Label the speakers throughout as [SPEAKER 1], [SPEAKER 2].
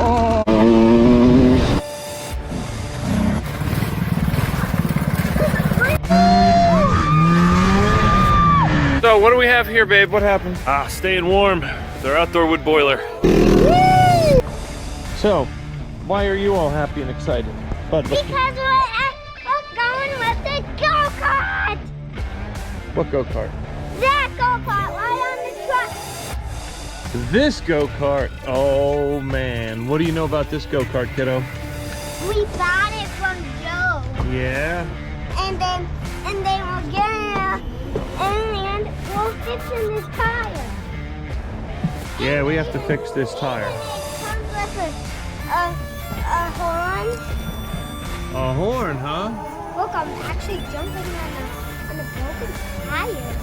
[SPEAKER 1] Oh. So what do we have here, babe? What happened?
[SPEAKER 2] Ah, staying warm. Their outdoor wood boiler.
[SPEAKER 1] So, why are you all happy and excited? Bud,
[SPEAKER 3] because we're going with the go-kart.
[SPEAKER 1] what go-kart?
[SPEAKER 3] That go-kart right on the truck.
[SPEAKER 1] This go-kart. Oh man, what do you know about this go-kart, kiddo?
[SPEAKER 3] We bought it from Joe.
[SPEAKER 1] Yeah.
[SPEAKER 3] And then we're getting it, and we're fixing this tire.
[SPEAKER 1] Yeah, we have to fix this tire.
[SPEAKER 3] And it comes with a horn.
[SPEAKER 1] A horn, huh?
[SPEAKER 3] Look, I'm actually jumping on a broken tire.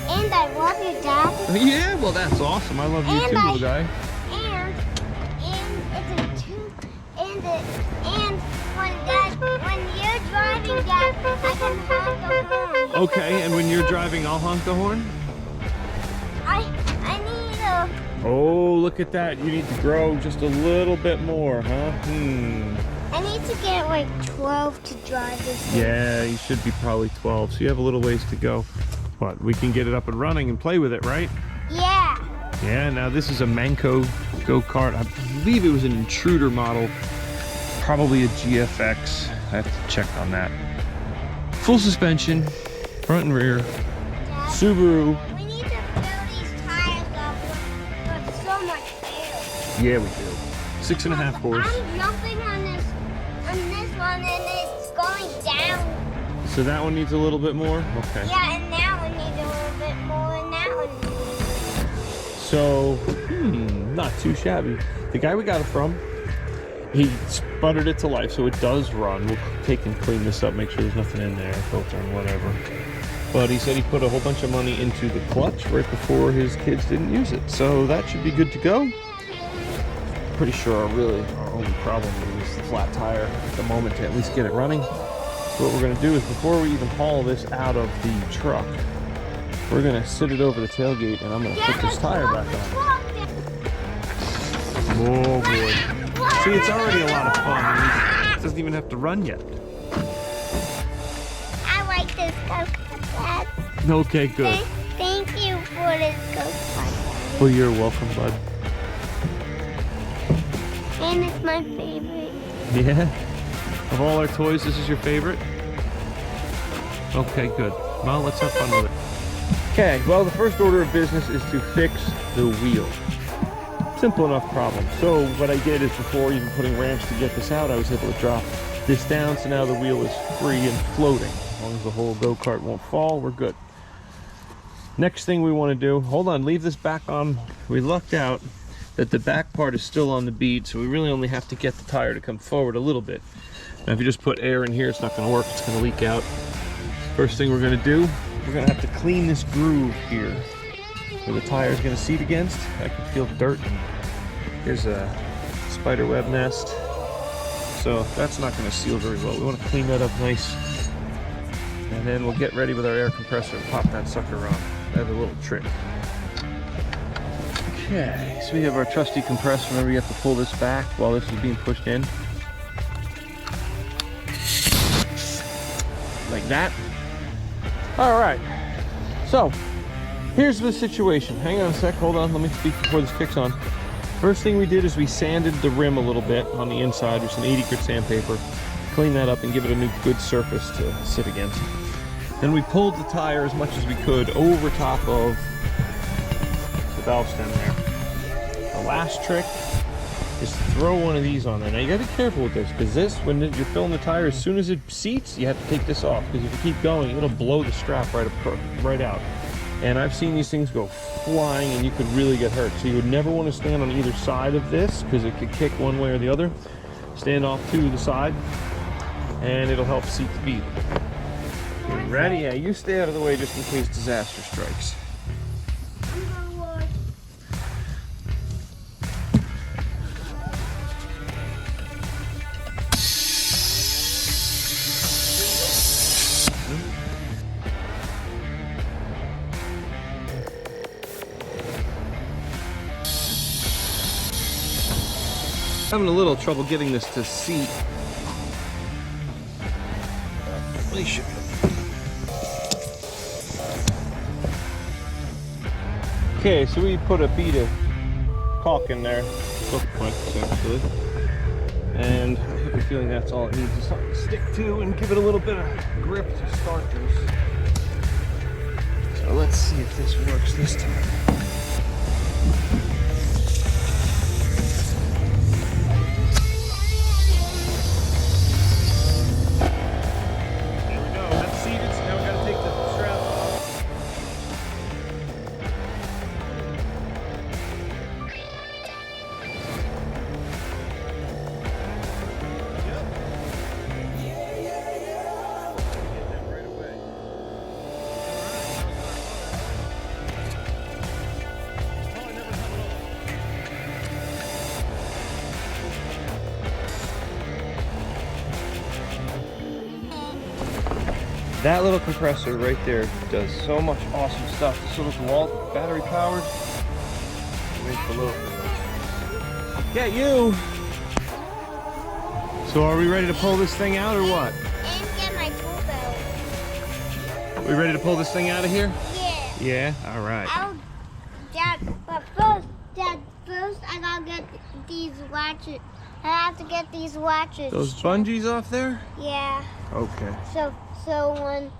[SPEAKER 3] And I love you, Dad.
[SPEAKER 1] Yeah, well that's awesome. I love you too, little guy.
[SPEAKER 3] And it's a two. And when you're driving, Dad, I can honk the horn.
[SPEAKER 1] Okay, and when you're driving, I'll honk the horn?
[SPEAKER 3] I need a.
[SPEAKER 1] Oh, look at that. You need to grow just a little bit more, huh?
[SPEAKER 3] I need to get like 12 to drive this thing.
[SPEAKER 1] Yeah, you should be probably 12, so you have a little ways to go. But we can get it up and running and play with it, right?
[SPEAKER 3] Yeah.
[SPEAKER 1] Yeah, now this is a Manco go-kart. I believe it was an Intruder model. Probably a GFX. I have to check on that. Full suspension, front and rear.
[SPEAKER 3] Dad,
[SPEAKER 1] Subaru.
[SPEAKER 3] we need to fill these tires up with so much air.
[SPEAKER 1] Yeah, we do. 6.5 horse.
[SPEAKER 3] I'm jumping on this one and it's going down.
[SPEAKER 1] So that one needs a little bit more? Okay.
[SPEAKER 3] Yeah, and that one needs a little bit more and that one needs.
[SPEAKER 1] So, not too shabby. The guy we got it from, he sputtered it to life, so it does run. We'll take and clean this up, make sure there's nothing in there, filter and whatever. But he said he put a whole bunch of money into the clutch right before his kids didn't use it. So that should be good to go. Pretty sure our only problem is the flat tire at the moment to at least get it running. So what we're gonna do is before we even haul this out of the truck, we're gonna sit it over the tailgate and I'm gonna put this tire back on. Oh boy. See, it's already a lot of fun. It doesn't even have to run yet.
[SPEAKER 3] I like this go-kart, Dad.
[SPEAKER 1] Okay, good.
[SPEAKER 3] Thank you for this go-kart.
[SPEAKER 1] Well, you're welcome, bud.
[SPEAKER 3] And it's my favorite.
[SPEAKER 1] Yeah? Of all our toys, this is your favorite? Okay, good. Well, let's have fun with it. Okay, well, the first order of business is to fix the wheel. Simple enough problem. So what I did is before even putting ramps to get this out, I was able to drop this down, so now the wheel is free and floating. As long as the whole go-kart won't fall, we're good. Next thing we want to do, hold on, leave this back on. We lucked out that the back part is still on the bead, so we really only have to get the tire to come forward a little bit. Now if you just put air in here, it's not going to work, it's going to leak out. First thing we're going to do, we're going to have to clean this groove here where the tire is going to seat against. I can feel dirt. Here's a spider web nest, so that's not going to seal very well. We want to clean that up nice, and then we'll get ready with our air compressor and pop that sucker on. I have a little trick. Okay, so we have our trusty compressor. Remember, you have to pull this back while this is being pushed in. Like that. All right, so here's the situation. Hang on a sec, hold on, let me speak before this kicks on. First thing we did is we sanded the rim a little bit on the inside with some 80 grit sandpaper. Clean that up and give it a new good surface to sit against. Then we pulled the tire as much as we could over top of the valve stem there. The last trick is to throw one of these on there. Now you gotta be careful with this, because this, when you're filling the tire, as soon as it seats, you have to take this off, because if you keep going, it'll blow the strap right out. And I've seen these things go flying and you could really get hurt. So you would never want to stand on either side of this, because it could kick one way or the other. Stand off to the side and it'll help seat the bead. You ready? Yeah, you stay out of the way just in case disaster strikes. Having a little trouble getting this to seat. We should. Okay, so we put a bead of caulk in there, essentially, and I have a feeling that's all it needs is something to stick to and give it a little bit of grip to start this. So let's see if this works this time. That little compressor right there does so much awesome stuff. This little DeWalt battery powered. Right below. Get you! So are we ready to pull this thing out or what?
[SPEAKER 3] And get my tool belt.
[SPEAKER 1] We ready to pull this thing out of here?
[SPEAKER 3] Yeah.
[SPEAKER 1] Yeah? Alright.
[SPEAKER 3] Dad, first I gotta get these latches. I have to get these latches.
[SPEAKER 1] Those bungees off there?
[SPEAKER 3] Yeah.
[SPEAKER 1] Okay.
[SPEAKER 3] So when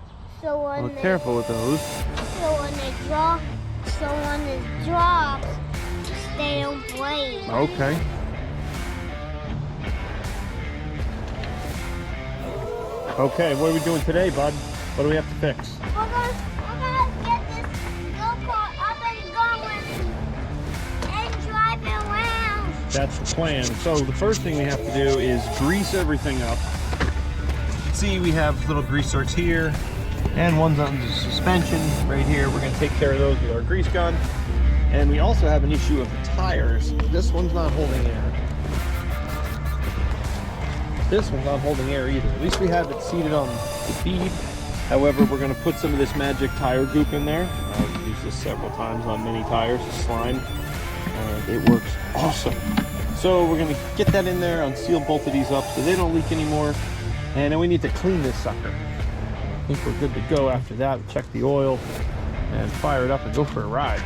[SPEAKER 1] Well,
[SPEAKER 3] they,
[SPEAKER 1] careful with those.
[SPEAKER 3] so when it drops, they don't break.
[SPEAKER 1] Okay. Okay, what are we doing today, bud? What do we have to fix?
[SPEAKER 3] We're gonna get this go-kart up and going and drive it around.
[SPEAKER 1] That's the plan. So the first thing we have to do is grease everything up. See, we have little grease zerks here and ones on the suspension right here. We're going to take care of those with our grease gun. And we also have an issue of the tires. This one's not holding air. This one's not holding air either. At least we have it seated on the bead. However, we're going to put some of this magic tire goop in there. I've used this several times on mini tires, the slime, and it works awesome. So we're going to get that in there, unseal both of these up so they don't leak anymore. And then we need to clean this sucker. I think we're good to go after that. Check the oil and fire it up and go for a ride.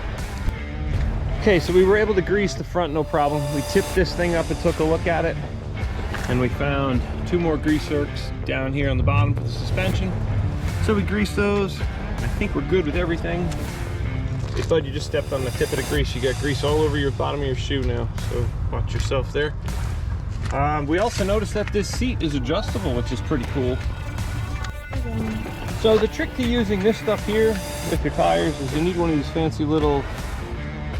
[SPEAKER 1] Okay, so we were able to grease the front, no problem. We tipped this thing up and took a look at it. And we found 2 more grease zerks down here on the bottom for the suspension. So we greased those. I think we're good with everything. Hey bud, you just stepped on the tip of the grease. You got grease all over your bottom of your shoe now. So watch yourself there. We also noticed that this seat is adjustable, which is pretty cool. So the trick to using this stuff here with your tires is you need one of these fancy little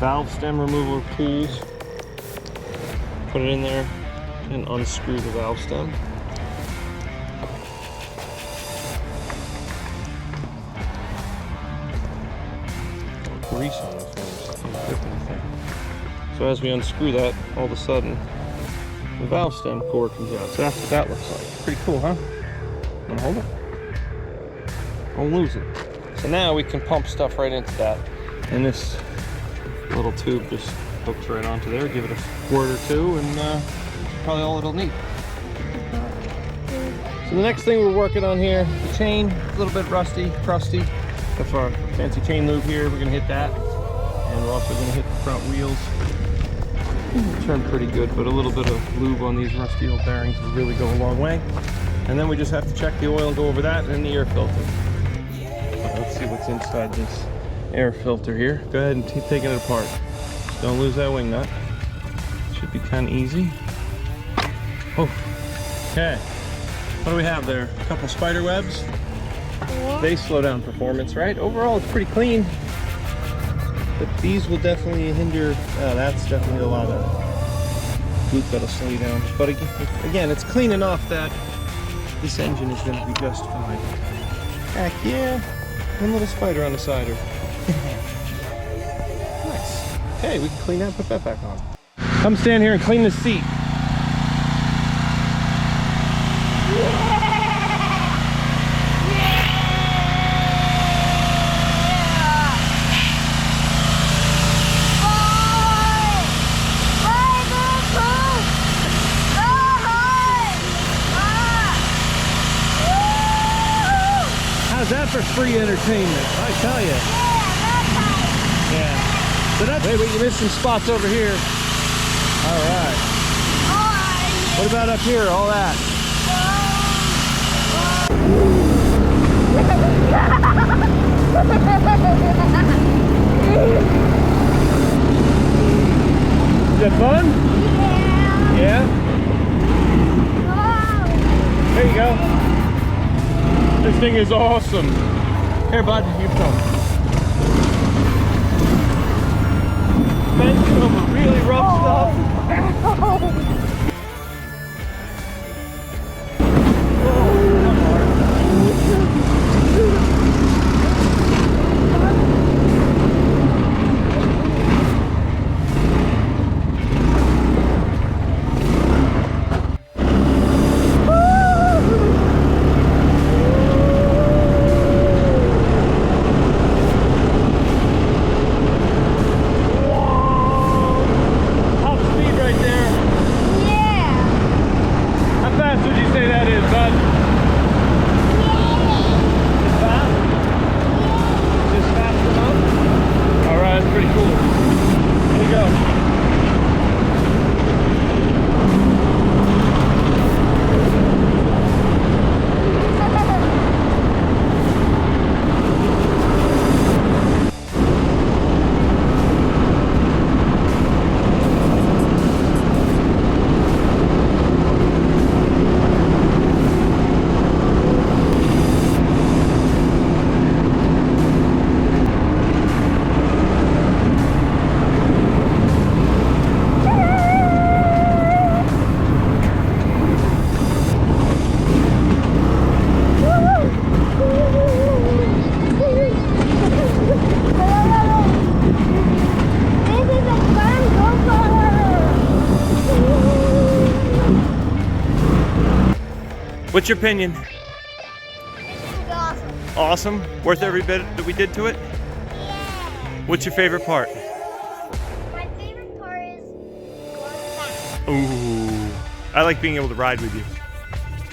[SPEAKER 1] valve stem remover tools. Put it in there and unscrew the valve stem. Grease on this one. So as we unscrew that, all of a sudden the valve stem core comes out. So that's what that looks like. Pretty cool, huh? Wanna hold it? Don't lose it. So now we can pump stuff right into that. And this little tube just hooks right onto there. Give it a squirt or two, and that's probably all it'll need. So the next thing we're working on here, the chain, a little bit rusty, crusty. That's our fancy chain lube here. We're gonna hit that. And we're also gonna hit the front wheels. Turn pretty good, but a little bit of lube on these rusty old bearings will really go a long way. And then we just have to check the oil, go over that, and the air filter. Let's see what's inside this air filter here. Go ahead and keep taking it apart. Don't lose that wing nut. Should be kind of easy. Oh, okay. What do we have there? A couple spider webs.
[SPEAKER 3] Yeah.
[SPEAKER 1] They slow down performance, right? Overall, it's pretty clean. But these will definitely hinder. Oh, that's definitely a lot of glute that'll slow you down. But again, it's clean enough that this engine is going to be just fine. Heck yeah. One little spider on the side. Nice. Okay, we can clean that and put that back on. Come stand here and clean the seat. for free entertainment, I tell you. Yeah. So that's, wait, you missed some spots over here. All right. What about up here? All that. Is that fun? Yeah. There you go. This thing is awesome. Here, bud, you come. Been some really rough stuff.
[SPEAKER 2] What's your opinion?
[SPEAKER 3] This is awesome.
[SPEAKER 2] Awesome? Worth every bit that we did to it?
[SPEAKER 3] Yeah.
[SPEAKER 2] What's your favorite part?
[SPEAKER 3] My favorite part is going back.
[SPEAKER 2] Ooh, I like being able to ride with you.